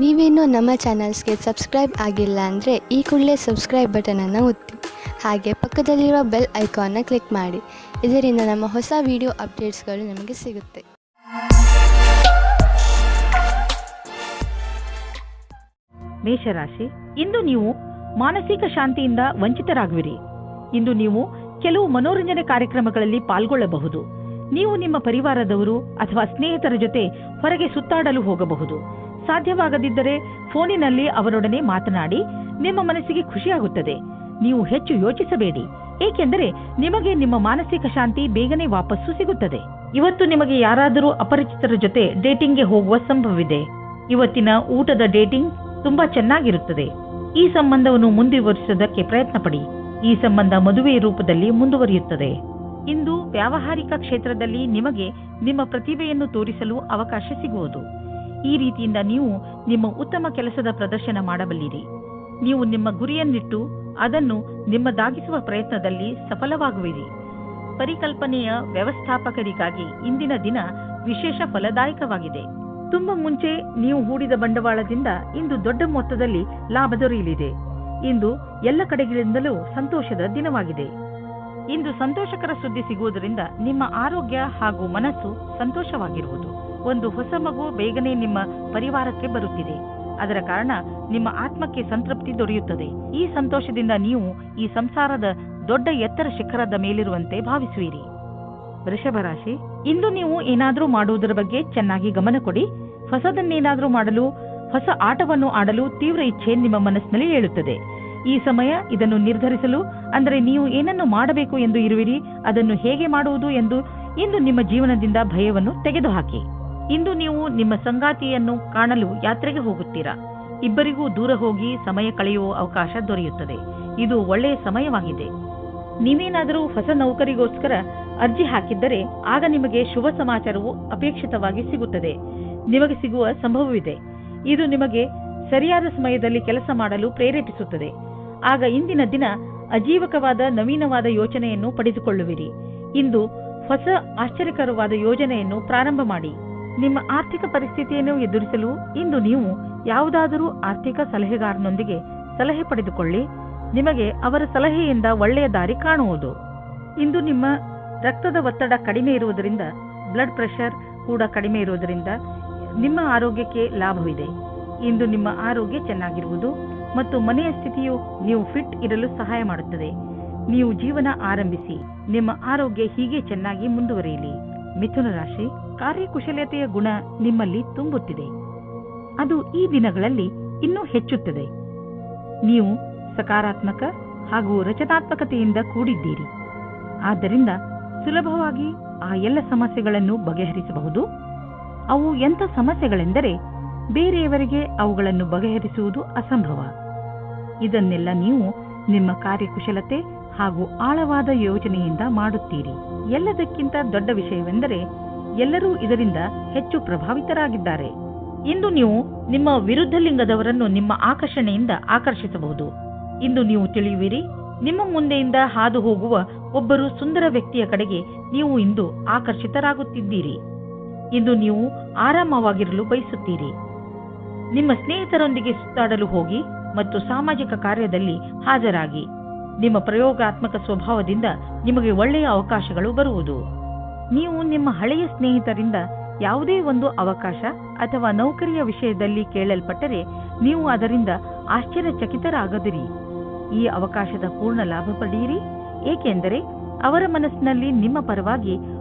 ನೀವೇನೂ ನಮ್ಮ ಚಾನಲ್ಸ್ಗೆ ಸಬ್ಸ್ಕ್ರೈಬ್ ಆಗಿಲ್ಲ ಅಂದರೆ ಈ ಕೂಡಲೇ ಸಬ್ಸ್ಕ್ರೈಬ್ ಬಟನನ್ನು ಒತ್ತಿ, ಹಾಗೆ ಪಕ್ಕದಲ್ಲಿರುವ ಬೆಲ್ ಐಕಾನ್ನ ಕ್ಲಿಕ್ ಮಾಡಿ. ಇದರಿಂದ ನಮ್ಮ ಹೊಸ ವಿಡಿಯೋ ಅಪ್ಡೇಟ್ಸ್ಗಳು ನಿಮಗೆ ಸಿಗುತ್ತೆ. ಮೇಷರಾಶಿ, ಇಂದು ನೀವು ಮಾನಸಿಕ ಶಾಂತಿಯಿಂದ ವಂಚಿತರಾಗುವಿರಿ. ಇಂದು ನೀವು ಕೆಲವು ಮನೋರಂಜನೆ ಕಾರ್ಯಕ್ರಮಗಳಲ್ಲಿ ಪಾಲ್ಗೊಳ್ಳಬಹುದು. ನೀವು ನಿಮ್ಮ ಪರಿವಾರದವರು ಅಥವಾ ಸ್ನೇಹಿತರ ಜೊತೆ ಹೊರಗೆ ಸುತ್ತಾಡಲು ಹೋಗಬಹುದು. ಸಾಧ್ಯವಾಗದಿದ್ದರೆ ಫೋನಿನಲ್ಲಿ ಅವರೊಡನೆ ಮಾತನಾಡಿ ನಿಮ್ಮ ಮನಸ್ಸಿಗೆ ಖುಷಿಯಾಗುತ್ತದೆ. ನೀವು ಹೆಚ್ಚು ಯೋಚಿಸಬೇಡಿ, ಏಕೆಂದರೆ ನಿಮಗೆ ನಿಮ್ಮ ಮಾನಸಿಕ ಶಾಂತಿ ಬೇಗನೆ ವಾಪಸ್ಸು ಸಿಗುತ್ತದೆ. ಇವತ್ತು ನಿಮಗೆ ಯಾರಾದರೂ ಅಪರಿಚಿತರ ಜೊತೆ ಡೇಟಿಂಗ್ಗೆ ಹೋಗುವ ಸಂಭವವಿದೆ. ಇವತ್ತಿನ ಊಟದ ಡೇಟಿಂಗ್ ತುಂಬಾ ಚೆನ್ನಾಗಿರುತ್ತದೆ. ಈ ಸಂಬಂಧವನ್ನು ಮುಂದುವರಿಸುವುದಕ್ಕೆ ಪ್ರಯತ್ನ ಪಡಿ. ಈ ಸಂಬಂಧ ಮದುವೆ ರೂಪದಲ್ಲಿ ಮುಂದುವರಿಯುತ್ತದೆ. ಇಂದು ವ್ಯಾವಹಾರಿಕ ಕ್ಷೇತ್ರದಲ್ಲಿ ನಿಮಗೆ ನಿಮ್ಮ ಪ್ರತಿಭೆಯನ್ನು ತೋರಿಸಲು ಅವಕಾಶ ಸಿಗುವುದು. ಈ ರೀತಿಯಿಂದ ನೀವು ನಿಮ್ಮ ಉತ್ತಮ ಕೆಲಸದ ಪ್ರದರ್ಶನ ಮಾಡಬಲ್ಲಿರಿ. ನೀವು ನಿಮ್ಮ ಗುರಿಯನ್ನಿಟ್ಟು ಅದನ್ನು ನಿಮ್ಮದಾಗಿಸುವ ಪ್ರಯತ್ನದಲ್ಲಿ ಸಫಲವಾಗುವಿರಿ. ಪರಿಕಲ್ಪನೆಯ ವ್ಯವಸ್ಥಾಪಕರಿಗಾಗಿ ಇಂದಿನ ದಿನ ವಿಶೇಷ ಫಲದಾಯಕವಾಗಿದೆ. ತುಂಬಾ ಮುಂಚೆ ನೀವು ಹೂಡಿದ ಬಂಡವಾಳದಿಂದ ಇಂದು ದೊಡ್ಡ ಮೊತ್ತದಲ್ಲಿ ಲಾಭ ದೊರೆಯಲಿದೆ. ಇಂದು ಎಲ್ಲ ಕಡೆಗಳಿಂದಲೂ ಸಂತೋಷದ ದಿನವಾಗಿದೆ. ಇಂದು ಸಂತೋಷಕರ ಸುದ್ದಿ ಸಿಗುವುದರಿಂದ ನಿಮ್ಮ ಆರೋಗ್ಯ ಹಾಗೂ ಮನಸ್ಸು ಸಂತೋಷವಾಗಿರುವುದು. ಒಂದು ಹೊಸ ಮಗು ಬೇಗನೆ ನಿಮ್ಮ ಪರಿವಾರಕ್ಕೆ ಬರುತ್ತಿದೆ. ಅದರ ಕಾರಣ ನಿಮ್ಮ ಆತ್ಮಕ್ಕೆ ಸಂತೃಪ್ತಿ ದೊರೆಯುತ್ತದೆ. ಈ ಸಂತೋಷದಿಂದ ನೀವು ಈ ಸಂಸಾರದ ದೊಡ್ಡ ಎತ್ತರ ಶಿಖರದ ಮೇಲಿರುವಂತೆ ಭಾವಿಸುವಿರಿ. ವೃಷಭ ರಾಶಿ, ಇಂದು ನೀವು ಏನಾದರೂ ಮಾಡುವುದರ ಬಗ್ಗೆ ಚೆನ್ನಾಗಿ ಗಮನ ಕೊಡಿ. ಹೊಸದನ್ನೇನಾದರೂ ಮಾಡಲು, ಹೊಸ ಆಟವನ್ನು ಆಡಲು ತೀವ್ರ ಇಚ್ಛೆ ನಿಮ್ಮ ಮನಸ್ಸಿನಲ್ಲಿ ಏಳುತ್ತದೆ. ಈ ಸಮಯ ಇದನ್ನು ನಿರ್ಧರಿಸಲು, ಅಂದರೆ ನೀವು ಏನನ್ನು ಮಾಡಬೇಕು ಎಂದು ಇರುವಿರಿ, ಅದನ್ನು ಹೇಗೆ ಮಾಡುವುದು ಎಂದು ಇಂದು ನಿಮ್ಮ ಜೀವನದಿಂದ ಭಯವನ್ನು ತೆಗೆದುಹಾಕಿ. ಇಂದು ನೀವು ನಿಮ್ಮ ಸಂಗಾತಿಯನ್ನು ಕಾಣಲು ಯಾತ್ರೆಗೆ ಹೋಗುತ್ತೀರಾ. ಇಬ್ಬರಿಗೂ ದೂರ ಹೋಗಿ ಸಮಯ ಕಳೆಯುವ ಅವಕಾಶ ದೊರೆಯುತ್ತದೆ. ಇದು ಒಳ್ಳೆಯ ಸಮಯವಾಗಿದೆ. ನೀವೇನಾದರೂ ಹೊಸ ನೌಕರಿಗೋಸ್ಕರ ಅರ್ಜಿ ಹಾಕಿದ್ದರೆ ಆಗ ನಿಮಗೆ ಶುಭ ಸಮಾಚಾರವು ಅಪೇಕ್ಷಿತವಾಗಿ ಸಿಗುತ್ತದೆ. ನಿಮಗೆ ಸಿಗುವ ಸಂಭವವಿದೆ. ಇದು ನಿಮಗೆ ಸರಿಯಾದ ಸಮಯದಲ್ಲಿ ಕೆಲಸ ಮಾಡಲು ಪ್ರೇರೇಪಿಸುತ್ತದೆ. ಆಗ ಇಂದಿನ ದಿನ ಅಜೀವಕವಾದ ನವೀನವಾದ ಯೋಚನೆಯನ್ನು ಪಡೆದುಕೊಳ್ಳುವಿರಿ. ಇಂದು ಹೊಸ ಆಶ್ಚರ್ಯಕರವಾದ ಯೋಜನೆಯನ್ನು ಪ್ರಾರಂಭ ಮಾಡಿ. ನಿಮ್ಮ ಆರ್ಥಿಕ ಪರಿಸ್ಥಿತಿಯನ್ನು ಎದುರಿಸಲು ಇಂದು ನೀವು ಯಾವುದಾದರೂ ಆರ್ಥಿಕ ಸಲಹೆಗಾರನೊಂದಿಗೆ ಸಲಹೆ ಪಡೆದುಕೊಳ್ಳಿ. ನಿಮಗೆ ಅವರ ಸಲಹೆಯಿಂದ ಒಳ್ಳೆಯ ದಾರಿ ಕಾಣುವುದು. ಇಂದು ನಿಮ್ಮ ರಕ್ತದ ಒತ್ತಡ ಕಡಿಮೆ ಇರುವುದರಿಂದ, ಬ್ಲಡ್ ಪ್ರೆಷರ್ ಕೂಡ ಕಡಿಮೆ ಇರುವುದರಿಂದ ನಿಮ್ಮ ಆರೋಗ್ಯಕ್ಕೆ ಲಾಭವಿದೆ. ಇಂದು ನಿಮ್ಮ ಆರೋಗ್ಯ ಚೆನ್ನಾಗಿರುವುದು ಮತ್ತು ಮನೆಯ ಸ್ಥಿತಿಯು ನೀವು ಫಿಟ್ ಇರಲು ಸಹಾಯ ಮಾಡುತ್ತದೆ. ನೀವು ಜೀವನ ಆರಂಭಿಸಿ. ನಿಮ್ಮ ಆರೋಗ್ಯ ಹೀಗೆ ಚೆನ್ನಾಗಿ ಮುಂದುವರಿಯಲಿ. ಮಿಥುನ ರಾಶಿ, ಕಾರ್ಯಕುಶಲತೆಯ ಗುಣ ನಿಮ್ಮಲ್ಲಿ ತುಂಬುತ್ತಿದೆ. ಅದು ಈ ದಿನಗಳಲ್ಲಿ ಇನ್ನೂ ಹೆಚ್ಚುತ್ತದೆ. ನೀವು ಸಕಾರಾತ್ಮಕ ಹಾಗೂ ರಚನಾತ್ಮಕತೆಯಿಂದ ಕೂಡಿದ್ದೀರಿ. ಆದ್ದರಿಂದ ಸುಲಭವಾಗಿ ಆ ಎಲ್ಲ ಸಮಸ್ಯೆಗಳನ್ನು ಬಗೆಹರಿಸಬಹುದು. ಅವು ಎಂಥ ಸಮಸ್ಯೆಗಳೆಂದರೆ ಬೇರೆಯವರಿಗೆ ಅವುಗಳನ್ನು ಬಗೆಹರಿಸುವುದು ಅಸಂಭವ. ಇದನ್ನೆಲ್ಲ ನೀವು ನಿಮ್ಮ ಕಾರ್ಯಕುಶಲತೆ ಹಾಗೂ ಆಳವಾದ ಯೋಚನೆಯಿಂದ ಮಾಡುತ್ತೀರಿ. ಎಲ್ಲದಕ್ಕಿಂತ ದೊಡ್ಡ ವಿಷಯವೆಂದರೆ ಎಲ್ಲರೂ ಇದರಿಂದ ಹೆಚ್ಚು ಪ್ರಭಾವಿತರಾಗಿದ್ದಾರೆ. ಇಂದು ನೀವು ನಿಮ್ಮ ವಿರುದ್ಧ ಲಿಂಗದವರನ್ನು ನಿಮ್ಮ ಆಕರ್ಷಣೆಯಿಂದ ಆಕರ್ಷಿಸಬಹುದು. ಇಂದು ನೀವು ತಿಳಿಯುವಿರಿ, ನಿಮ್ಮ ಮುಂದೆಯಿಂದ ಹಾದು ಹೋಗುವ ಒಬ್ಬರು ಸುಂದರ ವ್ಯಕ್ತಿಯ ಕಡೆಗೆ ನೀವು ಇಂದು ಆಕರ್ಷಿತರಾಗುತ್ತಿದ್ದೀರಿ. ಇಂದು ನೀವು ಆರಾಮವಾಗಿರಲು ಬಯಸುತ್ತೀರಿ. ನಿಮ್ಮ ಸ್ನೇಹಿತರೊಂದಿಗೆ ಸುತ್ತಾಡಲು ಹೋಗಿ ಮತ್ತು ಸಾಮಾಜಿಕ ಕಾರ್ಯದಲ್ಲಿ ಹಾಜರಾಗಿ. ನಿಮ್ಮ ಪ್ರಯೋಗಾತ್ಮಕ ಸ್ವಭಾವದಿಂದ ನಿಮಗೆ ಒಳ್ಳೆಯ ಅವಕಾಶಗಳು ಬರುವುದು. ನೀವು ನಿಮ್ಮ ಹಳೆಯ ಸ್ನೇಹಿತರಿಂದ ಯಾವುದೇ ಒಂದು ಅವಕಾಶ ಅಥವಾ ನೌಕರಿಯ ವಿಷಯದಲ್ಲಿ ಕೇಳಲ್ಪಟ್ಟರೆ ನೀವು ಅದರಿಂದ ಆಶ್ಚರ್ಯಚಕಿತರಾಗದಿರಿ. ಈ ಅವಕಾಶದ ಪೂರ್ಣ ಲಾಭ ಪಡೆಯಿರಿ, ಏಕೆಂದರೆ ಅವರ ಮನಸ್ಸಿನಲ್ಲಿ ನಿಮ್ಮ ಪರವಾಗಿ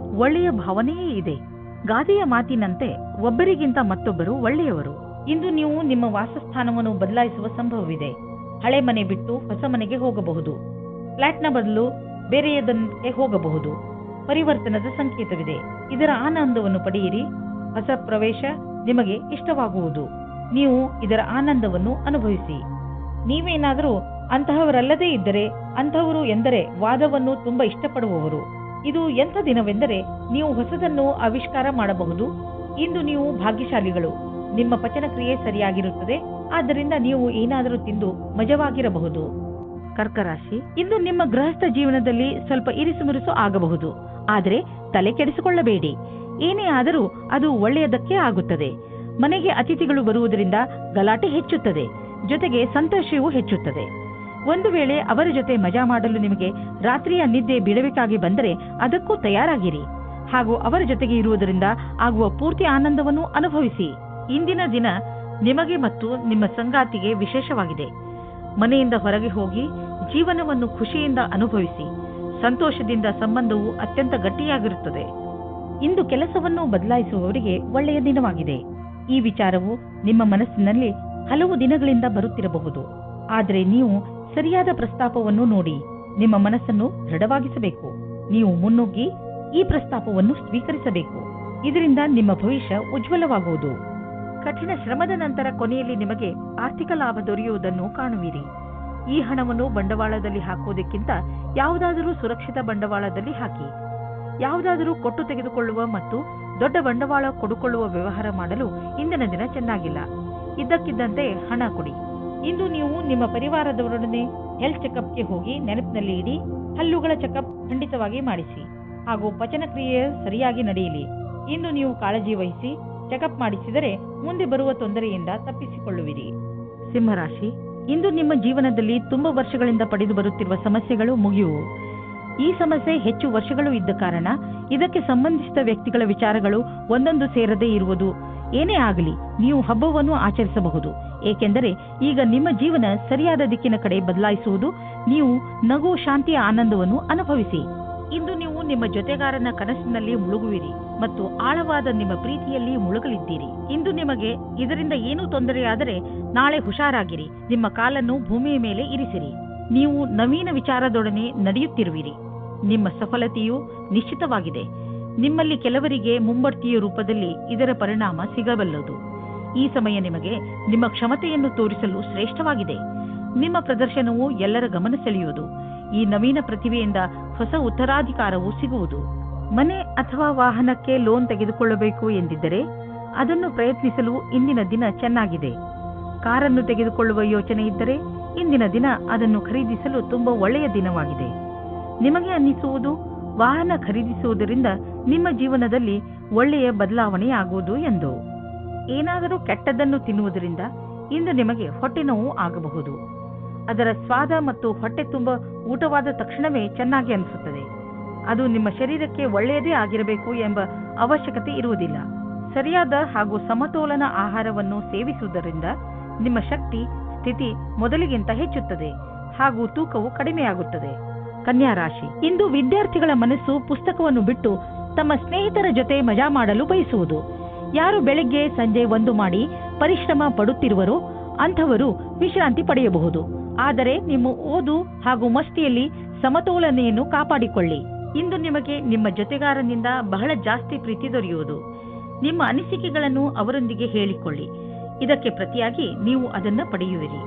ಒಳ್ಳೆಯ ಭಾವನೆಯೇ ಇದೆ. ಗಾದೆಯ ಮಾತಿನಂತೆ ಒಬ್ಬರಿಗಿಂತ ಮತ್ತೊಬ್ಬರು ಒಳ್ಳೆಯವರು. ಇಂದು ನೀವು ನಿಮ್ಮ ವಾಸಸ್ಥಾನವನ್ನು ಬದಲಾಯಿಸುವ ಸಂಭವವಿದೆ. ಹಳೆ ಮನೆ ಬಿಟ್ಟು ಹೊಸ ಮನೆಗೆ ಹೋಗಬಹುದು. ಫ್ಲಾಟ್ನ ಬದಲು ಬೇರೆಯದಕ್ಕೆ ಹೋಗಬಹುದು. ಪರಿವರ್ತನದ ಸಂಕೇತವಿದೆ. ಇದರ ಆನಂದವನ್ನು ಪಡೆಯಿರಿ. ಹೊಸ ಪ್ರವೇಶ ನಿಮಗೆ ಇಷ್ಟವಾಗುವುದು. ನೀವು ಇದರ ಆನಂದವನ್ನು ಅನುಭವಿಸಿ. ನೀವೇನಾದರೂ ಅಂತಹವರಲ್ಲದೇ ಇದ್ದರೆ, ಅಂತಹವರು ಎಂದರೆ ವಾದವನ್ನು ತುಂಬಾ ಇಷ್ಟಪಡುವವರು. ಇದು ಎಂಥ ದಿನವೆಂದರೆ ನೀವು ಹೊಸದನ್ನು ಆವಿಷ್ಕಾರ ಮಾಡಬಹುದು. ಇಂದು ನೀವು ಭಾಗ್ಯಶಾಲಿಗಳು. ನಿಮ್ಮ ಪಚನ ಕ್ರಿಯೆ ಸರಿಯಾಗಿರುತ್ತದೆ. ಆದ್ದರಿಂದ ನೀವು ಏನಾದರೂ ತಿಂದು ಮಜವಾಗಿರಬಹುದು. ಕರ್ಕರಾಶಿ, ಇಂದು ನಿಮ್ಮ ಗೃಹಸ್ಥ ಜೀವನದಲ್ಲಿ ಸ್ವಲ್ಪ ಇರಿಸುಮುರುಸು ಆಗಬಹುದು. ಆದರೆ ತಲೆ ಕೆಡಿಸಿಕೊಳ್ಳಬೇಡಿ. ಏನೇ ಆದರೂ ಅದು ಒಳ್ಳೆಯದಕ್ಕೆ ಆಗುತ್ತದೆ. ಮನೆಗೆ ಅತಿಥಿಗಳು ಬರುವುದರಿಂದ ಗಲಾಟೆ ಹೆಚ್ಚುತ್ತದೆ, ಜೊತೆಗೆ ಸಂತೋಷವೂ ಹೆಚ್ಚುತ್ತದೆ. ಒಂದು ವೇಳೆ ಅವರ ಜೊತೆ ಮಜಾ ಮಾಡಲು ನಿಮಗೆ ರಾತ್ರಿಯ ನಿದ್ದೆ ಬಿಡಬೇಕಾಗಿ ಬಂದರೆ ಅದಕ್ಕೂ ತಯಾರಾಗಿರಿ ಹಾಗೂ ಅವರ ಜೊತೆಗೆ ಇರುವುದರಿಂದ ಆಗುವ ಪೂರ್ತಿ ಆನಂದವನ್ನು ಅನುಭವಿಸಿ. ಇಂದಿನ ದಿನ ನಿಮಗೆ ಮತ್ತು ನಿಮ್ಮ ಸಂಗಾತಿಗೆ ವಿಶೇಷವಾಗಿದೆ. ಮನೆಯಿಂದ ಹೊರಗೆ ಹೋಗಿ ಜೀವನವನ್ನು ಖುಷಿಯಿಂದ ಅನುಭವಿಸಿ. ಸಂತೋಷದಿಂದ ಸಂಬಂಧವು ಅತ್ಯಂತ ಗಟ್ಟಿಯಾಗಿರುತ್ತದೆ. ಇಂದು ಕೆಲಸವನ್ನು ಬದಲಾಯಿಸುವವರಿಗೆ ಒಳ್ಳೆಯ ದಿನವಾಗಿದೆ. ಈ ವಿಚಾರವು ನಿಮ್ಮ ಮನಸ್ಸಿನಲ್ಲಿ ಹಲವು ದಿನಗಳಿಂದ ಬರುತ್ತಿರಬಹುದು, ಆದರೆ ನೀವು ಸರಿಯಾದ ಪ್ರಸ್ತಾಪವನ್ನು ನೋಡಿ ನಿಮ್ಮ ಮನಸ್ಸನ್ನು ದೃಢವಾಗಿಸಬೇಕು. ನೀವು ಮುನ್ನುಗ್ಗಿ ಈ ಪ್ರಸ್ತಾಪವನ್ನು ಸ್ವೀಕರಿಸಬೇಕು. ಇದರಿಂದ ನಿಮ್ಮ ಭವಿಷ್ಯ ಉಜ್ವಲವಾಗುವುದು. ಕಠಿಣ ಶ್ರಮದ ನಂತರ ಕೊನೆಯಲ್ಲಿ ನಿಮಗೆ ಆರ್ಥಿಕ ಲಾಭ ದೊರೆಯುವುದನ್ನು ಕಾಣುವಿರಿ. ಈ ಹಣವನ್ನು ಬಂಡವಾಳದಲ್ಲಿ ಹಾಕುವುದಕ್ಕಿಂತ ಯಾವುದಾದರೂ ಸುರಕ್ಷಿತ ಬಂಡವಾಳದಲ್ಲಿ ಹಾಕಿ. ಯಾವುದಾದರೂ ಕೊಟ್ಟು ತೆಗೆದುಕೊಳ್ಳುವ ಮತ್ತು ದೊಡ್ಡ ಬಂಡವಾಳ ಕೊಡುಕೊಳ್ಳುವ ವ್ಯವಹಾರ ಮಾಡಲು ಇಂದಿನ ದಿನ ಚೆನ್ನಾಗಿಲ್ಲ. ಇದ್ದಕ್ಕಿದ್ದಂತೆ ಹಣ ಕೊಡಿ. ಇಂದು ನೀವು ನಿಮ್ಮ ಪರಿವಾರದವರೊಡನೆ ಹೆಲ್ತ್ ಚೆಕಪ್ಗೆ ಹೋಗಿ ನೆನಪಿನಲ್ಲಿ ಇಡಿ. ಹಲ್ಲುಗಳ ಚೆಕಪ್ ಖಂಡಿತವಾಗಿ ಮಾಡಿಸಿ ಹಾಗೂ ಪಚನ ಕ್ರಿಯೆ ಸರಿಯಾಗಿ ನಡೆಯಲಿ. ಇಂದು ನೀವು ಕಾಳಜಿ ವಹಿಸಿ ಚೆಕಪ್ ಮಾಡಿಸಿದರೆ ಮುಂದೆ ಬರುವ ತೊಂದರೆಯಿಂದ ತಪ್ಪಿಸಿಕೊಳ್ಳುವಿರಿ. ಸಿಂಹರಾಶಿ, ಇಂದು ನಿಮ್ಮ ಜೀವನದಲ್ಲಿ ತುಂಬಾ ವರ್ಷಗಳಿಂದ ಪಡೆದು ಬರುತ್ತಿರುವ ಸಮಸ್ಯೆಗಳು ಮುಗಿಯುವು. ಈ ಸಮಸ್ಯೆ ಹೆಚ್ಚು ವರ್ಷಗಳು ಇದ್ದ ಕಾರಣ ಇದಕ್ಕೆ ಸಂಬಂಧಿಸಿದ ವ್ಯಕ್ತಿಗಳ ವಿಚಾರಗಳು ಒಂದೊಂದು ಸೇರದೇ ಇರುವುದು. ಏನೇ ಆಗಲಿ ನೀವು ಹಬ್ಬವನ್ನು ಆಚರಿಸಬಹುದು, ಏಕೆಂದರೆ ಈಗ ನಿಮ್ಮ ಜೀವನ ಸರಿಯಾದ ದಿಕ್ಕಿನ ಕಡೆ ಬದಲಾಯಿಸುವುದು. ನೀವು ನಗು, ಶಾಂತಿಯ ಆನಂದವನ್ನು ಅನುಭವಿಸಿ. ಇಂದು ನೀವು ನಿಮ್ಮ ಜೊತೆಗಾರನ ಕನಸಿನಲ್ಲಿ ಮುಳುಗುವಿರಿ ಮತ್ತು ಆಳವಾದ ನಿಮ್ಮ ಪ್ರೀತಿಯಲ್ಲಿ ಮುಳುಗಲಿದ್ದೀರಿ. ಇಂದು ನಿಮಗೆ ಇದರಿಂದ ಏನೂ ತೊಂದರೆಯಾದರೆ ನಾಳೆ ಹುಷಾರಾಗಿರಿ. ನಿಮ್ಮ ಕಾಲನ್ನು ಭೂಮಿಯ ಮೇಲೆ ಇರಿಸಿರಿ. ನೀವು ನವೀನ ವಿಚಾರದೊಡನೆ ನಡೆಯುತ್ತಿರುವಿರಿ. ನಿಮ್ಮ ಸಫಲತೆಯು ನಿಶ್ಚಿತವಾಗಿದೆ. ನಿಮ್ಮಲ್ಲಿ ಕೆಲವರಿಗೆ ಮುಂಬಡ್ತಿಯ ರೂಪದಲ್ಲಿ ಇದರ ಪರಿಣಾಮ ಸಿಗಬಲ್ಲದು. ಈ ಸಮಯ ನಿಮಗೆ ನಿಮ್ಮ ಕ್ಷಮತೆಯನ್ನು ತೋರಿಸಲು ಶ್ರೇಷ್ಠವಾಗಿದೆ. ನಿಮ್ಮ ಪ್ರದರ್ಶನವು ಎಲ್ಲರ ಗಮನ ಸೆಳೆಯುವುದು. ಈ ನವೀನ ಪ್ರತಿಭೆಯಿಂದ ಹೊಸ ಉತ್ತರಾಧಿಕಾರವು ಸಿಗುವುದು. ಮನೆ ಅಥವಾ ವಾಹನಕ್ಕೆ ಲೋನ್ ತೆಗೆದುಕೊಳ್ಳಬೇಕು ಎಂದಿದ್ದರೆ ಅದನ್ನು ಪ್ರಯತ್ನಿಸಲು ಇಂದಿನ ದಿನ ಚೆನ್ನಾಗಿದೆ. ಕಾರನ್ನು ತೆಗೆದುಕೊಳ್ಳುವ ಯೋಚನೆ ಇದ್ದರೆ ಇಂದಿನ ದಿನ ಅದನ್ನು ಖರೀದಿಸಲು ತುಂಬಾ ಒಳ್ಳೆಯ ದಿನವಾಗಿದೆ. ನಿಮಗೆ ಅನ್ನಿಸುವುದು ವಾಹನ ಖರೀದಿಸುವುದರಿಂದ ನಿಮ್ಮ ಜೀವನದಲ್ಲಿ ಒಳ್ಳೆಯ ಬದಲಾವಣೆಯಾಗುವುದು ಎಂದು. ಏನಾದರೂ ಕೆಟ್ಟದ್ದನ್ನು ತಿನ್ನುವುದರಿಂದ ಇಂದು ನಿಮಗೆ ಹೊಟ್ಟೆ ನೋವು ಆಗಬಹುದು. ಅದರ ಸ್ವಾದ ಮತ್ತು ಹೊಟ್ಟೆ ತುಂಬ ಊಟವಾದ ತಕ್ಷಣವೇ ಚೆನ್ನಾಗಿ ಅನಿಸುತ್ತದೆ. ಅದು ನಿಮ್ಮ ಶರೀರಕ್ಕೆ ಒಳ್ಳೆಯದೇ ಆಗಿರಬೇಕು ಎಂಬ ಅವಶ್ಯಕತೆ ಇರುವುದಿಲ್ಲ. ಸರಿಯಾದ ಹಾಗೂ ಸಮತೋಲನ ಆಹಾರವನ್ನು ಸೇವಿಸುವುದರಿಂದ ನಿಮ್ಮ ಶಕ್ತಿ ಸ್ಥಿತಿ ಮೊದಲಿಗಿಂತ ಹೆಚ್ಚುತ್ತದೆ ಹಾಗೂ ತೂಕವು ಕಡಿಮೆಯಾಗುತ್ತದೆ. ಕನ್ಯಾ ರಾಶಿ, ಇಂದು ವಿದ್ಯಾರ್ಥಿಗಳ ಮನಸ್ಸು ಪುಸ್ತಕವನ್ನು ಬಿಟ್ಟು ತಮ್ಮ ಸ್ನೇಹಿತರ ಜೊತೆ ಮಜಾ ಮಾಡಲು ಬಯಸುವುದು. ಯಾರು ಬೆಳಗ್ಗೆ ಸಂಜೆ ಒಂದು ಮಾಡಿ ಪರಿಶ್ರಮ ಪಡುತ್ತಿರುವರೋ ಅಂಥವರು ವಿಶ್ರಾಂತಿ ಪಡೆಯಬಹುದು. ಆದರೆ ನಿಮ್ಮ ಓದು ಹಾಗೂ ಮಸ್ತಿಯಲ್ಲಿ ಸಮತೋಲನೆಯನ್ನು ಕಾಪಾಡಿಕೊಳ್ಳಿ. ಇಂದು ನಿಮಗೆ ನಿಮ್ಮ ಜೊತೆಗಾರನಿಂದ ಬಹಳ ಜಾಸ್ತಿ ಪ್ರೀತಿ ದೊರೆಯುವುದು. ನಿಮ್ಮ ಅನಿಸಿಕೆಗಳನ್ನು ಅವರೊಂದಿಗೆ ಹೇಳಿಕೊಳ್ಳಿ. ಇದಕ್ಕೆ ಪ್ರತಿಯಾಗಿ ನೀವು ಅದನ್ನು ಪಡೆಯುವಿರಿ.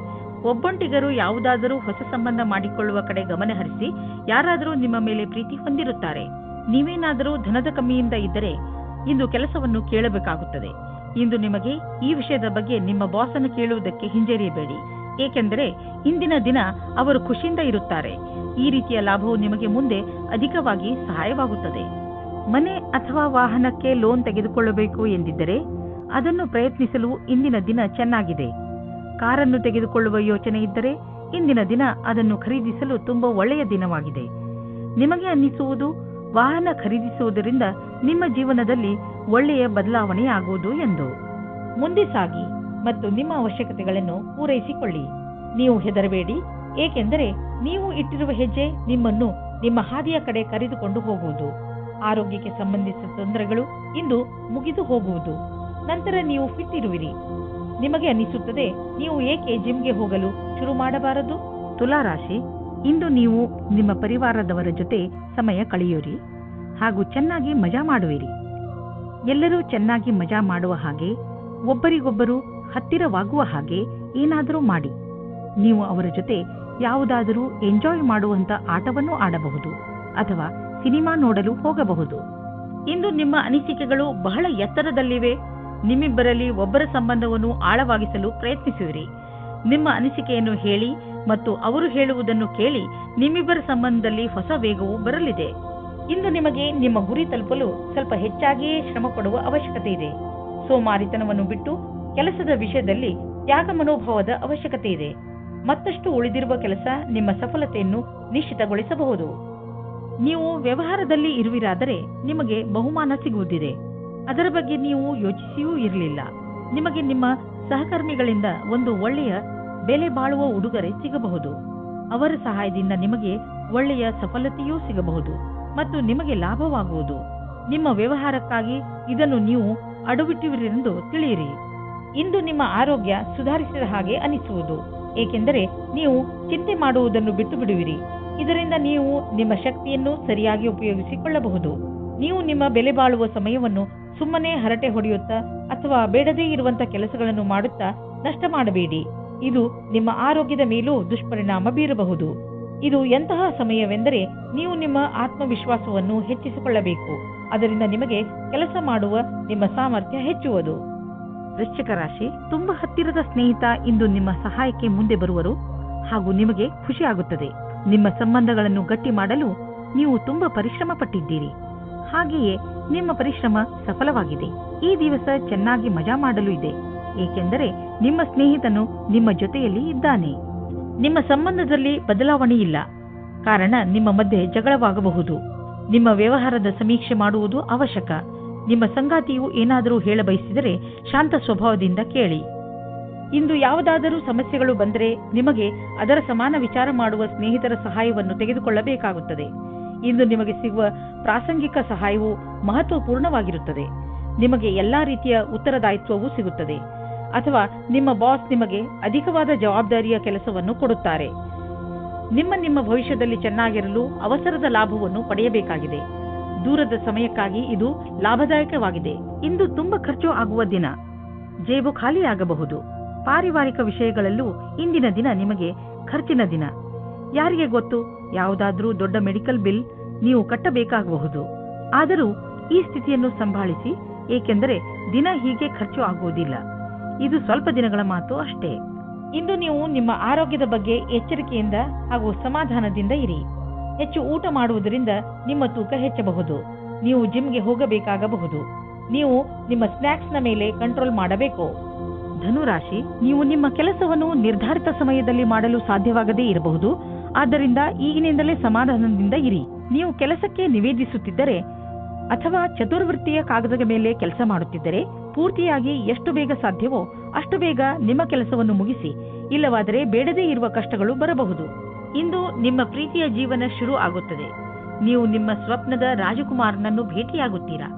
ಒಬ್ಬೊಂಟಿಗರು ಯಾವುದಾದರೂ ಹೊಸ ಸಂಬಂಧ ಮಾಡಿಕೊಳ್ಳುವ ಕಡೆ ಗಮನ ಹರಿಸಿ ಯಾರಾದರೂ ನಿಮ್ಮ ಮೇಲೆ ಪ್ರೀತಿ ಹೊಂದಿರುತ್ತಾರೆ. ನೀವೇನಾದರೂ ಧನದ ಕಮ್ಮಿಯಿಂದ ಇದ್ದರೆ ಇಂದು ಕೆಲಸವನ್ನು ಕೇಳಬೇಕಾಗುತ್ತದೆ. ಇಂದು ನಿಮಗೆ ಈ ವಿಷಯದ ಬಗ್ಗೆ ನಿಮ್ಮ ಬಾಸನ್ನು ಕೇಳುವುದಕ್ಕೆ ಹಿಂಜರಿಯಬೇಡಿ, ಏಕೆಂದರೆ ಇಂದಿನ ದಿನ ಅವರು ಖುಷಿಯಿಂದ ಇರುತ್ತಾರೆ. ಈ ರೀತಿಯ ಲಾಭವು ನಿಮಗೆ ಮುಂದೆ ಅಧಿಕವಾಗಿ ಸಹಾಯವಾಗುತ್ತದೆ. ಮನೆ ಅಥವಾ ವಾಹನಕ್ಕೆ ಲೋನ್ ತೆಗೆದುಕೊಳ್ಳಬೇಕು ಎಂದಿದ್ದರೆ ಅದನ್ನು ಪ್ರಯತ್ನಿಸಲು ಇಂದಿನ ದಿನ ಚೆನ್ನಾಗಿದೆ. ಕಾರನ್ನು ತೆಗೆದುಕೊಳ್ಳುವ ಯೋಚನೆ ಇದ್ದರೆ ಇಂದಿನ ದಿನ ಅದನ್ನು ಖರೀದಿಸಲು ತುಂಬಾ ಒಳ್ಳೆಯ ದಿನವಾಗಿದೆ. ನಿಮಗೆ ಅನ್ನಿಸುವುದು ವಾಹನ ಖರೀದಿಸುವುದರಿಂದ ನಿಮ್ಮ ಜೀವನದಲ್ಲಿ ಒಳ್ಳೆಯ ಬದಲಾವಣೆಯಾಗುವುದು ಎಂದು. ಮುಂದೆ ಸಾಗಿ ಮತ್ತು ನಿಮ್ಮ ಅವಶ್ಯಕತೆಗಳನ್ನು ಪೂರೈಸಿಕೊಳ್ಳಿ. ನೀವು ಹೆದರಬೇಡಿ, ಏಕೆಂದರೆ ನೀವು ಇಟ್ಟಿರುವ ಹೆಜ್ಜೆ ನಿಮ್ಮನ್ನು ನಿಮ್ಮ ಹಾದಿಯ ಕಡೆ ಕರೆದುಕೊಂಡು ಹೋಗುವುದು. ಆರೋಗ್ಯಕ್ಕೆ ಸಂಬಂಧಿಸಿದ ತೊಂದರೆಗಳು ಇಂದು ಮುಗಿದು ಹೋಗುವುದು. ನಂತರ ನೀವು ಫಿಟ್ ಇರುವಿರಿ. ನಿಮಗೆ ಅನ್ನಿಸುತ್ತದೆ, ನೀವು ಏಕೆ ಜಿಮ್ಗೆ ಹೋಗಲು ಶುರು ಮಾಡಬಾರದು? ತುಲಾ ರಾಶಿ, ಇಂದು ನೀವು ನಿಮ್ಮ ಪರಿವಾರದವರ ಜೊತೆ ಸಮಯ ಕಳೆಯುವಿರಿ ಹಾಗೂ ಚೆನ್ನಾಗಿ ಮಜಾ ಮಾಡುವಿರಿ. ಎಲ್ಲರೂ ಚೆನ್ನಾಗಿ ಮಜಾ ಮಾಡುವ ಹಾಗೆ, ಒಬ್ಬರಿಗೊಬ್ಬರು ಹತ್ತಿರವಾಗುವ ಹಾಗೆ ಏನಾದರೂ ಮಾಡಿ. ನೀವು ಅವರ ಜೊತೆ ಯಾವುದಾದರೂ ಎಂಜಾಯ್ ಮಾಡುವಂತ ಆಟವನ್ನು ಆಡಬಹುದು ಅಥವಾ ಸಿನಿಮಾ ನೋಡಲು ಹೋಗಬಹುದು. ಇಂದು ನಿಮ್ಮ ಅನಿಸಿಕೆಗಳು ಬಹಳ ಎತ್ತರದಲ್ಲಿವೆ. ನಿಮ್ಮಿಬ್ಬರಲ್ಲಿ ಒಬ್ಬರ ಸಂಬಂಧವನ್ನು ಆಳವಾಗಿಸಲು ಪ್ರಯತ್ನಿಸುವಿರಿ. ನಿಮ್ಮ ಅನಿಸಿಕೆಯನ್ನು ಹೇಳಿ ಮತ್ತು ಅವರು ಹೇಳುವುದನ್ನು ಕೇಳಿ ನಿಮ್ಮಿಬ್ಬರ ಸಂಬಂಧದಲ್ಲಿ ಹೊಸ ವೇಗವು ಬರಲಿದೆ. ಇಂದು ನಿಮಗೆ ನಿಮ್ಮ ಗುರಿ ತಲುಪಲು ಸ್ವಲ್ಪ ಹೆಚ್ಚಾಗಿಯೇ ಶ್ರಮ ಪಡುವ ಅವಶ್ಯಕತೆ ಇದೆ. ಸೋಮಾರಿತನವನ್ನು ಬಿಟ್ಟು ಕೆಲಸದ ವಿಷಯದಲ್ಲಿ ತ್ಯಾಗ ಮನೋಭಾವದ ಅವಶ್ಯಕತೆ ಇದೆ. ಮತ್ತಷ್ಟು ಉಳಿದಿರುವ ಕೆಲಸ ನಿಮ್ಮ ಸಫಲತೆಯನ್ನು ನಿಶ್ಚಿತಗೊಳಿಸಬಹುದು. ನೀವು ವ್ಯವಹಾರದಲ್ಲಿ ಇರುವಿರಾದರೆ ನಿಮಗೆ ಬಹುಮಾನ ಸಿಗುವುದಿದೆ. ಅದರ ಬಗ್ಗೆ ನೀವು ಯೋಚಿಸಿಯೂ ಇರಲಿಲ್ಲ. ನಿಮಗೆ ನಿಮ್ಮ ಸಹಕರ್ಮಿಗಳಿಂದ ಒಂದು ಒಳ್ಳೆಯ ಬೆಲೆ ಬಾಳುವ ಉಡುಗೊರೆ ಸಿಗಬಹುದು. ಅವರ ಸಹಾಯದಿಂದ ನಿಮಗೆ ಒಳ್ಳೆಯ ಸಫಲತೆಯೂ ಸಿಗಬಹುದು ಮತ್ತು ನಿಮಗೆ ಲಾಭವಾಗುವುದು. ನಿಮ್ಮ ವ್ಯವಹಾರಕ್ಕಾಗಿ ಇದನ್ನು ನೀವು ಅಡುಬಿಟ್ಟಿರುವಿರೆಂದು ತಿಳಿಯಿರಿ. ಇಂದು ನಿಮ್ಮ ಆರೋಗ್ಯ ಸುಧಾರಿಸಿದ ಹಾಗೆ ಅನಿಸುವುದು, ಏಕೆಂದರೆ ನೀವು ಚಿಂತೆ ಮಾಡುವುದನ್ನು ಬಿಟ್ಟು ಬಿಡುವಿರಿ. ಇದರಿಂದ ನೀವು ನಿಮ್ಮ ಶಕ್ತಿಯನ್ನು ಸರಿಯಾಗಿ ಉಪಯೋಗಿಸಿಕೊಳ್ಳಬಹುದು. ನೀವು ನಿಮ್ಮ ಬೆಲೆ ಬಾಳುವ ಸಮಯವನ್ನು ಸುಮ್ಮನೆ ಹರಟೆ ಹೊಡೆಯುತ್ತಾ ಅಥವಾ ಬೇಡದೇ ಇರುವಂತ ಕೆಲಸಗಳನ್ನು ಮಾಡುತ್ತಾ ನಷ್ಟ ಮಾಡಬೇಡಿ. ಇದು ನಿಮ್ಮ ಆರೋಗ್ಯದ ಮೇಲೂ ದುಷ್ಪರಿಣಾಮ ಬೀರಬಹುದು. ಇದು ಎಂತಹ ಸಮಯವೆಂದರೆ ನೀವು ನಿಮ್ಮ ಆತ್ಮವಿಶ್ವಾಸವನ್ನು ಹೆಚ್ಚಿಸಿಕೊಳ್ಳಬೇಕು. ಅದರಿಂದ ನಿಮಗೆ ಕೆಲಸ ಮಾಡುವ ನಿಮ್ಮ ಸಾಮರ್ಥ್ಯ ಹೆಚ್ಚುವುದು. ವೃಶ್ಚಿಕ ರಾಶಿ, ತುಂಬಾ ಹತ್ತಿರದ ಸ್ನೇಹಿತ ಇಂದು ನಿಮ್ಮ ಸಹಾಯಕ್ಕೆ ಮುಂದೆ ಬರುವರು ಹಾಗೂ ನಿಮಗೆ ಖುಷಿಯಾಗುತ್ತದೆ. ನಿಮ್ಮ ಸಂಬಂಧಗಳನ್ನು ಗಟ್ಟಿ ಮಾಡಲು ನೀವು ತುಂಬಾ ಪರಿಶ್ರಮ ಪಟ್ಟಿದ್ದೀರಿ. ಹಾಗೆಯೇ ನಿಮ್ಮ ಪರಿಶ್ರಮ ಸಫಲವಾಗಿದೆ. ಈ ದಿವಸ ಚೆನ್ನಾಗಿ ಮಜಾ ಮಾಡಲು ಇದೆ, ಏಕೆಂದರೆ ನಿಮ್ಮ ಸ್ನೇಹಿತನು ನಿಮ್ಮ ಜೊತೆಯಲ್ಲಿ ಇದ್ದಾನೆ. ನಿಮ್ಮ ಸಂಬಂಧದಲ್ಲಿ ಬದಲಾವಣೆ ಇಲ್ಲ, ಕಾರಣ ನಿಮ್ಮ ಮಧ್ಯೆ ಜಗಳವಾಗಬಹುದು. ನಿಮ್ಮ ವ್ಯವಹಾರದ ಸಮೀಕ್ಷೆ ಮಾಡುವುದು ಅವಶ್ಯಕ. ನಿಮ್ಮ ಸಂಗಾತಿಯು ಏನಾದರೂ ಹೇಳಬಯಸಿದರೆ ಶಾಂತ ಸ್ವಭಾವದಿಂದ ಕೇಳಿ. ಇಂದು ಯಾವುದಾದರೂ ಸಮಸ್ಯೆಗಳು ಬಂದರೆ ನಿಮಗೆ ಅದರ ಸಮಾನ ವಿಚಾರ ಮಾಡುವ ಸ್ನೇಹಿತರ ಸಹಾಯವನ್ನು ತೆಗೆದುಕೊಳ್ಳಬೇಕಾಗುತ್ತದೆ. ಇಂದು ನಿಮಗೆ ಸಿಗುವ ಪ್ರಾಸಂಗಿಕ ಸಹಾಯವು ಮಹತ್ವಪೂರ್ಣವಾಗಿರುತ್ತದೆ. ನಿಮಗೆ ಎಲ್ಲಾ ರೀತಿಯ ಉತ್ತರದಾಯಿತ್ವವೂ ಸಿಗುತ್ತದೆ, ಅಥವಾ ನಿಮ್ಮ ಬಾಸ್ ನಿಮಗೆ ಅಧಿಕವಾದ ಜವಾಬ್ದಾರಿಯ ಕೆಲಸವನ್ನು ಕೊಡುತ್ತಾರೆ. ನಿಮ್ಮ ಭವಿಷ್ಯದಲ್ಲಿ ಚೆನ್ನಾಗಿರಲು ಅವಸರದ ಲಾಭವನ್ನು ಪಡೆಯಬೇಕಾಗಿದೆ. ದೂರದ ಸಮಯಕ್ಕಾಗಿ ಇದು ಲಾಭದಾಯಕವಾಗಿದೆ. ಇಂದು ತುಂಬಾ ಖರ್ಚು ಆಗುವ ದಿನ, ಜೇಬು ಖಾಲಿಯಾಗಬಹುದು. ಪಾರಿವಾರಿಕ ವಿಷಯಗಳಲ್ಲೂ ಇಂದಿನ ದಿನ ನಿಮಗೆ ಖರ್ಚಿನ ದಿನ. ಯಾರಿಗೆ ಗೊತ್ತು, ಯಾವುದಾದ್ರೂ ದೊಡ್ಡ ಮೆಡಿಕಲ್ ಬಿಲ್ ನೀವು ಕಟ್ಟಬೇಕಾಗಬಹುದು. ಆದರೂ ಈ ಸ್ಥಿತಿಯನ್ನು ಸಂಭಾಳಿಸಿ, ಏಕೆಂದರೆ ದಿನ ಹೀಗೆ ಖರ್ಚು ಆಗುವುದಿಲ್ಲ. ಇದು ಸ್ವಲ್ಪ ದಿನಗಳ ಮಾತು ಅಷ್ಟೇ. ಇಂದು ನೀವು ನಿಮ್ಮ ಆರೋಗ್ಯದ ಬಗ್ಗೆ ಎಚ್ಚರಿಕೆಯಿಂದ ಹಾಗೂ ಸಮಾಧಾನದಿಂದ ಇರಿ. ಹೆಚ್ಚು ಊಟ ಮಾಡುವುದರಿಂದ ನಿಮ್ಮ ತೂಕ ಹೆಚ್ಚಬಹುದು. ನೀವು ಜಿಮ್ಗೆ ಹೋಗಬೇಕಾಗಬಹುದು. ನೀವು ನಿಮ್ಮ ಸ್ನ್ಯಾಕ್ಸ್ನ ಮೇಲೆ ಕಂಟ್ರೋಲ್ ಮಾಡಬೇಕು. ಧನುರಾಶಿ, ನೀವು ನಿಮ್ಮ ಕೆಲಸವನ್ನು ನಿರ್ಧಾರಿತ ಸಮಯದಲ್ಲಿ ಮಾಡಲು ಸಾಧ್ಯವಾಗದೇ ಇರಬಹುದು. ಆದ್ದರಿಂದ ಈಗಿನಿಂದಲೇ ಸಮಾಧಾನದಿಂದ ಇರಿ. ನೀವು ಕೆಲಸಕ್ಕೆ ನಿವೇದಿಸುತ್ತಿದ್ದರೆ ಅಥವಾ ಚತುರ್ವೃತ್ತಿಯ ಕಾಗದದ ಮೇಲೆ ಕೆಲಸ ಮಾಡುತ್ತಿದ್ದರೆ ಪೂರ್ತಿಯಾಗಿ ಎಷ್ಟು ಬೇಗ ಸಾಧ್ಯವೋ ಅಷ್ಟು ಬೇಗ ನಿಮ್ಮ ಕೆಲಸವನ್ನು ಮುಗಿಸಿ. ಇಲ್ಲವಾದರೆ ಬೇಡದೇ ಇರುವ ಕಷ್ಟಗಳು ಬರಬಹುದು. ಇಂದು ನಿಮ್ಮ ಪ್ರೀತಿಯ ಜೀವನ ಶುರು ಆಗುತ್ತದೆ. ನೀವು ನಿಮ್ಮ ಸ್ವಪ್ನದ ರಾಜಕುಮಾರನನ್ನು ಭೇಟಿಯಾಗುತ್ತೀರಾ.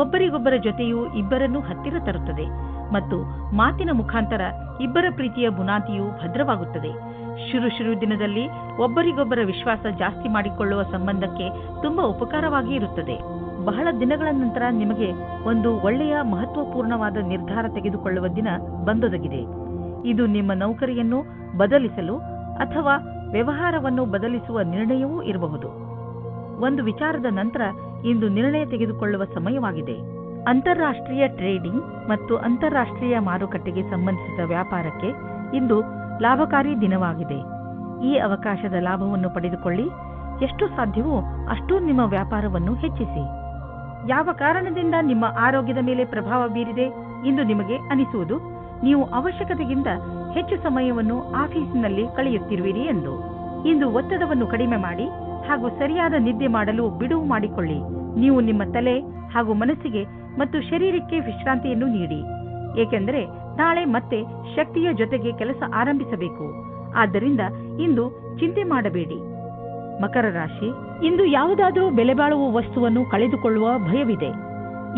ಒಬ್ಬರಿಗೊಬ್ಬರ ಜೊತೆಯು ಇಬ್ಬರನ್ನು ಹತ್ತಿರ ತರುತ್ತದೆ ಮತ್ತು ಮಾತಿನ ಮುಖಾಂತರ ಇಬ್ಬರ ಪ್ರೀತಿಯ ಬುನಾದಿಯು ಭದ್ರವಾಗುತ್ತದೆ. ಶುರು ದಿನದಲ್ಲಿ ಒಬ್ಬರಿಗೊಬ್ಬರ ವಿಶ್ವಾಸ ಜಾಸ್ತಿ ಮಾಡಿಕೊಳ್ಳುವ ಸಂಬಂಧಕ್ಕೆ ತುಂಬಾ ಉಪಕಾರವಾಗಿ ಇರುತ್ತದೆ. ಬಹಳ ದಿನಗಳ ನಂತರ ನಿಮಗೆ ಒಂದು ಒಳ್ಳೆಯ ಮಹತ್ವಪೂರ್ಣವಾದ ನಿರ್ಧಾರ ತೆಗೆದುಕೊಳ್ಳುವ ದಿನ ಬಂದೊದಗಿದೆ. ಇದು ನಿಮ್ಮ ನೌಕರಿಯನ್ನು ಬದಲಿಸಲು ಅಥವಾ ವ್ಯವಹಾರವನ್ನು ಬದಲಿಸುವ ನಿರ್ಣಯವೂ ಇರಬಹುದು. ಒಂದು ವಿಚಾರದ ನಂತರ ಇಂದು ನಿರ್ಣಯ ತೆಗೆದುಕೊಳ್ಳುವ ಸಮಯವಾಗಿದೆ. ಅಂತಾರಾಷ್ಟ್ರೀಯ ಟ್ರೇಡಿಂಗ್ ಮತ್ತು ಅಂತಾರಾಷ್ಟ್ರೀಯ ಮಾರುಕಟ್ಟೆಗೆ ಸಂಬಂಧಿಸಿದ ವ್ಯಾಪಾರಕ್ಕೆ ಇಂದು ಲಾಭಕಾರಿ ದಿನವಾಗಿದೆ. ಈ ಅವಕಾಶದ ಲಾಭವನ್ನು ಪಡೆದುಕೊಳ್ಳಿ. ಎಷ್ಟು ಸಾಧ್ಯವೋ ಅಷ್ಟು ನಿಮ್ಮ ವ್ಯಾಪಾರವನ್ನು ಹೆಚ್ಚಿಸಿ. ಯಾವ ಕಾರಣದಿಂದ ನಿಮ್ಮ ಆರೋಗ್ಯದ ಮೇಲೆ ಪ್ರಭಾವ ಬೀರಿದೆ ಎಂದು ನಿಮಗೆ ಅನಿಸುವುದು ನೀವು ಅವಶ್ಯಕತೆಗಿಂತ ಹೆಚ್ಚು ಸಮಯವನ್ನು ಆಫೀಸಿನಲ್ಲಿ ಕಳೆಯುತ್ತಿರುವಿರಿ ಎಂದು. ಇಂದು ಒತ್ತಡವನ್ನು ಕಡಿಮೆ ಮಾಡಿ ಹಾಗೂ ಸರಿಯಾದ ನಿದ್ದೆ ಮಾಡಲು ಬಿಡುವು ಮಾಡಿಕೊಳ್ಳಿ. ನೀವು ನಿಮ್ಮ ತಲೆ ಹಾಗೂ ಮನಸ್ಸಿಗೆ ಮತ್ತು ಶರೀರಕ್ಕೆ ವಿಶ್ರಾಂತಿಯನ್ನು ನೀಡಿ, ಏಕೆಂದರೆ ನಾಳೆ ಮತ್ತೆ ಶಕ್ತಿಯ ಜೊತೆಗೆ ಕೆಲಸ ಆರಂಭಿಸಬೇಕು. ಆದ್ದರಿಂದ ಇಂದು ಚಿಂತೆ ಮಾಡಬೇಡಿ. ಮಕರ ರಾಶಿ, ಇಂದು ಯಾವುದಾದರೂ ಬೆಲೆ ಬಾಳುವ ವಸ್ತುವನ್ನು ಕಳೆದುಕೊಳ್ಳುವ ಭಯವಿದೆ.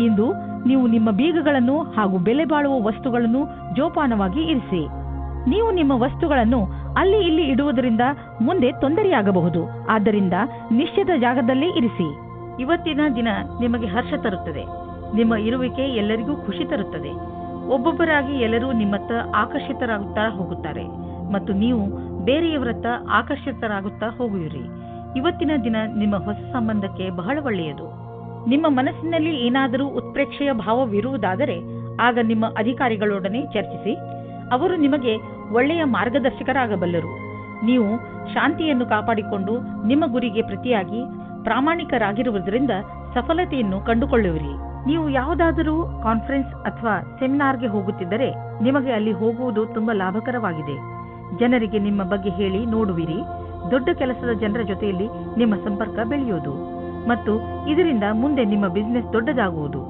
ಇಂದು ನೀವು ನಿಮ್ಮ ಬೀಗಗಳನ್ನು ಹಾಗೂ ಬೆಲೆ ಬಾಳುವ ವಸ್ತುಗಳನ್ನು ಜೋಪಾನವಾಗಿ ಇರಿಸಿ. ನೀವು ನಿಮ್ಮ ವಸ್ತುಗಳನ್ನು ಅಲ್ಲಿ ಇಲ್ಲಿ ಇಡುವುದರಿಂದ ಮುಂದೆ ತೊಂದರೆಯಾಗಬಹುದು. ಆದ್ದರಿಂದ ನಿಶ್ಚಿತ ಜಾಗದಲ್ಲೇ ಇರಿಸಿ. ಇವತ್ತಿನ ದಿನ ನಿಮಗೆ ಹರ್ಷ ತರುತ್ತದೆ. ನಿಮ್ಮ ಇರುವಿಕೆ ಎಲ್ಲರಿಗೂ ಖುಷಿ ತರುತ್ತದೆ. ಒಬ್ಬೊಬ್ಬರಾಗಿ ಎಲ್ಲರೂ ನಿಮ್ಮತ್ತ ಆಕರ್ಷಿತರಾಗುತ್ತಾ ಹೋಗುತ್ತಾರೆ ಮತ್ತು ನೀವು ಬೇರೆಯವರತ್ತ ಆಕರ್ಷಿತರಾಗುತ್ತಾ ಹೋಗುವಿರಿ. ಇವತ್ತಿನ ದಿನ ನಿಮ್ಮ ಹೊಸ ಸಂಬಂಧಕ್ಕೆ ಬಹಳ ಒಳ್ಳೆಯದು. ನಿಮ್ಮ ಮನಸ್ಸಿನಲ್ಲಿ ಏನಾದರೂ ಉತ್ಪ್ರೇಕ್ಷೆಯ ಭಾವವಿರುವುದಾದರೆ ಆಗ ನಿಮ್ಮ ಅಧಿಕಾರಿಗಳೊಡನೆ ಚರ್ಚಿಸಿ. ಅವರು ನಿಮಗೆ ಒಳ್ಳೆಯ ಮಾರ್ಗದರ್ಶಕರಾಗಬಲ್ಲರು. ನೀವು ಶಾಂತಿಯನ್ನು ಕಾಪಾಡಿಕೊಂಡು ನಿಮ್ಮ ಗುರಿಗೆ ಪ್ರತಿಯಾಗಿ ಪ್ರಾಮಾಣಿಕರಾಗಿರುವುದರಿಂದ ಸಫಲತೆಯನ್ನು ಕಂಡುಕೊಳ್ಳುವಿರಿ. ನೀವು ಯಾವುದಾದರೂ ಕಾನ್ಫರೆನ್ಸ್ ಅಥವಾ ಸೆಮಿನಾರ್ಗೆ ಹೋಗುತ್ತಿದ್ದರೆ ನಿಮಗೆ ಅಲ್ಲಿ ಹೋಗುವುದು ತುಂಬಾ ಲಾಭಕರವಾಗಿದೆ. ಜನರಿಗೆ ನಿಮ್ಮ ಬಗ್ಗೆ ಹೇಳಿ ನೋಡುವಿರಿ. ದೊಡ್ಡ ಕೆಲಸದ ಜನರ ಜೊತೆಯಲ್ಲಿ ನಿಮ್ಮ ಸಂಪರ್ಕ ಬೆಳೆಯುವುದು ಮತ್ತು ಇದರಿಂದ ಮುಂದೆ ನಿಮ್ಮ ಬಿಸಿನೆಸ್ ದೊಡ್ಡದಾಗುವುದು.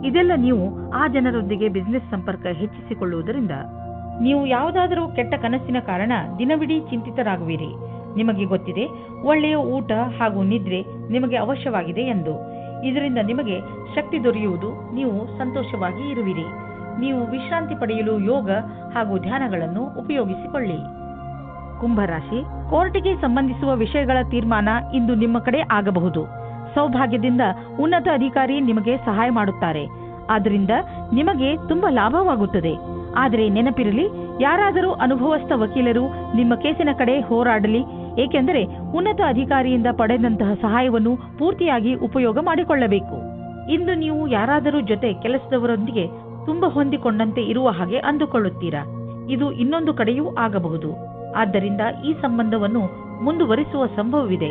ಇದೆಲ್ಲ ನೀವು ಆ ಜನರೊಂದಿಗೆ ಬಿಸಿನೆಸ್ ಸಂಪರ್ಕ ಹೆಚ್ಚಿಸಿಕೊಳ್ಳುವುದರಿಂದ. ನೀವು ಯಾವುದಾದರೂ ಕೆಟ್ಟ ಕನಸಿನ ಕಾರಣ ದಿನವಿಡೀ ಚಿಂತಿತರಾಗುವಿರಿ. ನಿಮಗೆ ಗೊತ್ತಿದೆ, ಒಳ್ಳೆಯ ಊಟ ಹಾಗೂ ನಿದ್ರೆ ನಿಮಗೆ ಅವಶ್ಯವಾಗಿದೆ ಎಂದು. ಇದರಿಂದ ನಿಮಗೆ ಶಕ್ತಿ ದೊರೆಯುವುದು, ನೀವು ಸಂತೋಷವಾಗಿ ಇರುವಿರಿ. ನೀವು ವಿಶ್ರಾಂತಿ ಪಡೆಯಲು ಯೋಗ ಹಾಗೂ ಧ್ಯಾನಗಳನ್ನು ಉಪಯೋಗಿಸಿಕೊಳ್ಳಿ. ಕುಂಭರಾಶಿ, ಕೋರ್ಟಿಗೆ ಸಂಬಂಧಿಸುವ ವಿಷಯಗಳ ತೀರ್ಮಾನ ಇಂದು ನಿಮ್ಮ ಕಡೆ ಆಗಬಹುದು. ಸೌಭಾಗ್ಯದಿಂದ ಉನ್ನತ ಅಧಿಕಾರಿ ನಿಮಗೆ ಸಹಾಯ ಮಾಡುತ್ತಾರೆ. ಆದ್ದರಿಂದ ನಿಮಗೆ ತುಂಬಾ ಲಾಭವಾಗುತ್ತದೆ. ಆದರೆ ನೆನಪಿರಲಿ, ಯಾರಾದರೂ ಅನುಭವಸ್ಥ ವಕೀಲರು ನಿಮ್ಮ ಕೇಸಿನ ಕಡೆ ಹೋರಾಡಲಿ, ಏಕೆಂದರೆ ಉನ್ನತ ಅಧಿಕಾರಿಯಿಂದ ಪಡೆದಂತಹ ಸಹಾಯವನ್ನು ಪೂರ್ತಿಯಾಗಿ ಉಪಯೋಗ ಮಾಡಿಕೊಳ್ಳಬೇಕು. ಇಂದು ನೀವು ಯಾರಾದರೂ ಜೊತೆ ಕೆಲಸದವರೊಂದಿಗೆ ತುಂಬಾ ಹೊಂದಿಕೊಂಡಂತೆ ಇರುವ ಹಾಗೆ ಅಂದುಕೊಳ್ಳುತ್ತೀರಾ. ಇದು ಇನ್ನೊಂದು ಕಡೆಯೂ ಆಗಬಹುದು. ಆದ್ದರಿಂದ ಈ ಸಂಬಂಧವನ್ನು ಮುಂದುವರಿಸುವ ಸಂಭವವಿದೆ.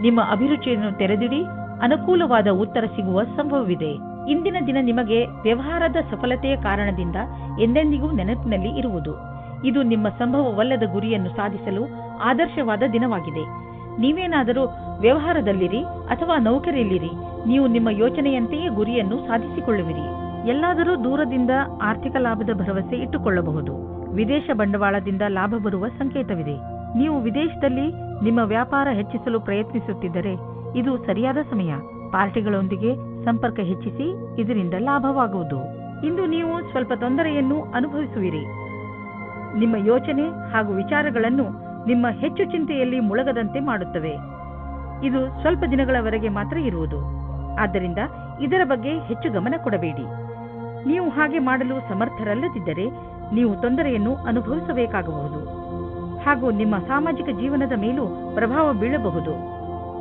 ನಿಮ್ಮ ಅಭಿರುಚಿಯನ್ನು ತೆರೆದಿಡಿ, ಅನುಕೂಲವಾದ ಉತ್ತರ ಸಿಗುವ ಸಂಭವವಿದೆ. ಇಂದಿನ ದಿನ ನಿಮಗೆ ವ್ಯವಹಾರದ ಸಫಲತೆಯ ಕಾರಣದಿಂದ ಎಂದೆಂದಿಗೂ ನೆನಪಿನಲ್ಲಿ ಇರುವುದು. ಇದು ನಿಮ್ಮ ಸಂಭವವಲ್ಲದ ಗುರಿಯನ್ನು ಸಾಧಿಸಲು ಆದರ್ಶವಾದ ದಿನವಾಗಿದೆ. ನೀವೇನಾದರೂ ವ್ಯವಹಾರದಲ್ಲಿರಿ ಅಥವಾ ನೌಕರಿಯಲ್ಲಿರಿ, ನೀವು ನಿಮ್ಮ ಯೋಚನೆಯಂತೆಯೇ ಗುರಿಯನ್ನು ಸಾಧಿಸಿಕೊಳ್ಳುವಿರಿ. ಎಲ್ಲಾದರೂ ದೂರದಿಂದ ಆರ್ಥಿಕ ಲಾಭದ ಭರವಸೆ ಇಟ್ಟುಕೊಳ್ಳಬಹುದು. ವಿದೇಶ ಬಂಡವಾಳದಿಂದ ಲಾಭ ಬರುವ ಸಂಕೇತವಿದೆ. ನೀವು ವಿದೇಶದಲ್ಲಿ ನಿಮ್ಮ ವ್ಯಾಪಾರ ಹೆಚ್ಚಿಸಲು ಪ್ರಯತ್ನಿಸುತ್ತಿದ್ದರೆ ಇದು ಸರಿಯಾದ ಸಮಯ. ಪಾರ್ಟಿಗಳೊಂದಿಗೆ ಸಂಪರ್ಕ ಹೆಚ್ಚಿಸಿ, ಇದರಿಂದ ಲಾಭವಾಗುವುದು. ಇಂದು ನೀವು ಸ್ವಲ್ಪ ತೊಂದರೆಯನ್ನು ಅನುಭವಿಸುವಿರಿ. ನಿಮ್ಮ ಯೋಚನೆ ಹಾಗೂ ವಿಚಾರಗಳನ್ನು ನಿಮ್ಮ ಹೆಚ್ಚು ಚಿಂತೆಯಲ್ಲಿ ಮುಳುಗದಂತೆ ಮಾಡುತ್ತವೆ. ಇದು ಸ್ವಲ್ಪ ದಿನಗಳವರೆಗೆ ಮಾತ್ರ ಇರುವುದು. ಆದ್ದರಿಂದ ಇದರ ಬಗ್ಗೆ ಹೆಚ್ಚು ಗಮನ ಕೊಡಬೇಡಿ. ನೀವು ಹಾಗೆ ಮಾಡಲು ಸಮರ್ಥರಲ್ಲದಿದ್ದರೆ ನೀವು ತೊಂದರೆಯನ್ನು ಅನುಭವಿಸಬೇಕಾಗಬಹುದು ಹಾಗೂ ನಿಮ್ಮ ಸಾಮಾಜಿಕ ಜೀವನದ ಮೇಲೂ ಪ್ರಭಾವ ಬೀಳಬಹುದು.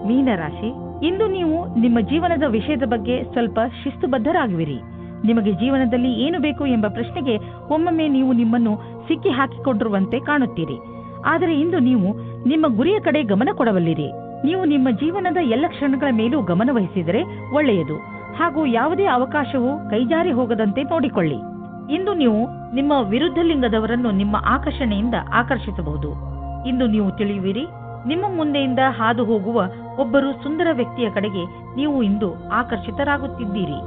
ಮೀನರಾಶಿ, ಇಂದು ನೀವು ನಿಮ್ಮ ಜೀವನದ ವಿಷಯದ ಬಗ್ಗೆ ಸ್ವಲ್ಪ ಶಿಸ್ತುಬದ್ಧರಾಗುವಿರಿ. ನಿಮಗೆ ಜೀವನದಲ್ಲಿ ಏನು ಬೇಕು ಎಂಬ ಪ್ರಶ್ನೆಗೆ ಒಮ್ಮೊಮ್ಮೆ ನೀವು ನಿಮ್ಮನ್ನು ಸಿಕ್ಕಿ ಹಾಕಿಕೊಂಡಿರುವಂತೆ ಕಾಣುತ್ತೀರಿ. ಆದರೆ ಇಂದು ನೀವು ನಿಮ್ಮ ಗುರಿಯ ಕಡೆ ಗಮನ ಕೊಡಬಲ್ಲಿರಿ. ನೀವು ನಿಮ್ಮ ಜೀವನದ ಎಲ್ಲ ಕ್ಷಣಗಳ ಮೇಲೂ ಗಮನ ವಹಿಸಿದರೆ ಒಳ್ಳೆಯದು ಹಾಗೂ ಯಾವುದೇ ಅವಕಾಶವೂ ಕೈಜಾರಿ ಹೋಗದಂತೆ ನೋಡಿಕೊಳ್ಳಿ. ಇಂದು ನೀವು ನಿಮ್ಮ ವಿರುದ್ಧ ಲಿಂಗದವರನ್ನು ನಿಮ್ಮ ಆಕರ್ಷಣೆಯಿಂದ ಆಕರ್ಷಿಸಬಹುದು. ಇಂದು ನೀವು ತಿಳಿಯುವಿರಿ, ನಿಮ್ಮ ಮುಂದೆಯಿಂದ ಹಾದು ಹೋಗುವ ಒಬ್ಬರು ಸುಂದರ ವ್ಯಕ್ತಿಯ ಕಡೆಗೆ ನೀವು ಇಂದು ಆಕರ್ಷಿತರಾಗುತ್ತಿದ್ದೀರಿ.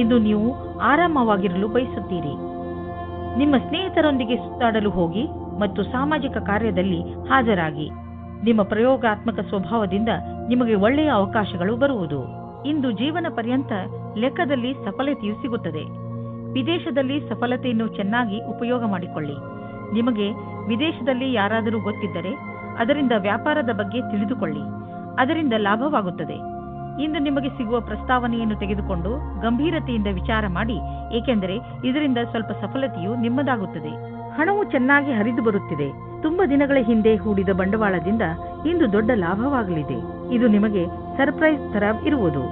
ಇಂದು ನೀವು ಆರಾಮವಾಗಿರಲು ಬಯಸುತ್ತೀರಿ. ನಿಮ್ಮ ಸ್ನೇಹಿತರೊಂದಿಗೆ ಸುತ್ತಾಡಲು ಹೋಗಿ ಮತ್ತು ಸಾಮಾಜಿಕ ಕಾರ್ಯದಲ್ಲಿ ಹಾಜರಾಗಿ. ನಿಮ್ಮ ಪ್ರಯೋಗಾತ್ಮಕ ಸ್ವಭಾವದಿಂದ ನಿಮಗೆ ಒಳ್ಳೆಯ ಅವಕಾಶಗಳು ಬರುವುದು. ಇಂದು ಜೀವನ ಪರ್ಯಂತ ಲೆಕ್ಕದಲ್ಲಿ ಸಫಲತೆಯು ಸಿಗುತ್ತದೆ. ವಿದೇಶದಲ್ಲಿ ಸಫಲತೆಯನ್ನು ಚೆನ್ನಾಗಿ ಉಪಯೋಗ ಮಾಡಿಕೊಳ್ಳಿ. ನಿಮಗೆ ವಿದೇಶದಲ್ಲಿ ಯಾರಾದರೂ ಗೊತ್ತಿದ್ದರೆ ಅದರಿಂದ ವ್ಯಾಪಾರದ ಬಗ್ಗೆ ತಿಳಿದುಕೊಳ್ಳಿ. ಅದರಿಂದ ಲಾಭವಾಗುತ್ತದೆ. ಇಂದು ನಿಮಗೆ ಸಿಗುವ ಪ್ರಸ್ತಾವನೆಯನ್ನು ತೆಗೆದುಕೊಂಡು ಗಂಭೀರತೆಯಿಂದ ವಿಚಾರ ಮಾಡಿ, ಏಕೆಂದರೆ ಇದರಿಂದ ಸ್ವಲ್ಪ ಸಫಲತೆಯು ನಿಮ್ಮದಾಗುತ್ತದೆ. ಹಣವು ಚೆನ್ನಾಗಿ ಹರಿದು ಬರುತ್ತಿದೆ. ತುಂಬಾ ದಿನಗಳ ಹಿಂದೆ ಹೂಡಿದ ಬಂಡವಾಳದಿಂದ ಇಂದು ದೊಡ್ಡ ಲಾಭವಾಗಲಿದೆ. ಇದು ನಿಮಗೆ ಸರ್ಪ್ರೈಸ್ ತರ ಇರುವುದು.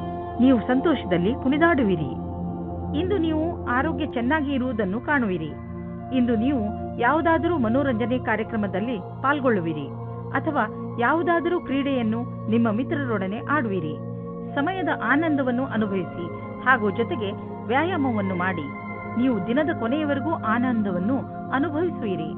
ನೀವು ಸಂತೋಷದಲ್ಲಿ ಕುಣಿದಾಡುವಿರಿ. ಇಂದು ನೀವು ಆರೋಗ್ಯ ಚೆನ್ನಾಗಿ ಇರುವುದನ್ನು ಕಾಣುವಿರಿ. ಇಂದು ನೀವು ಯಾವುದಾದರೂ ಮನೋರಂಜನೆ ಕಾರ್ಯಕ್ರಮದಲ್ಲಿ ಪಾಲ್ಗೊಳ್ಳುವಿರಿ ಅಥವಾ ಯಾವುದಾದರೂ ಕ್ರೀಡೆಯನ್ನು ನಿಮ್ಮ ಮಿತ್ರರೊಡನೆ ಆಡುವಿರಿ. ಸಮಯದ ಆನಂದವನ್ನು ಅನುಭವಿಸಿ ಹಾಗೂ ಜೊತೆಗೆ ವ್ಯಾಯಾಮವನ್ನು ಮಾಡಿ. ನೀವು ದಿನದ ಕೊನೆಯವರೆಗೂ ಆನಂದವನ್ನು ಅನುಭವಿಸುವಿರಿ.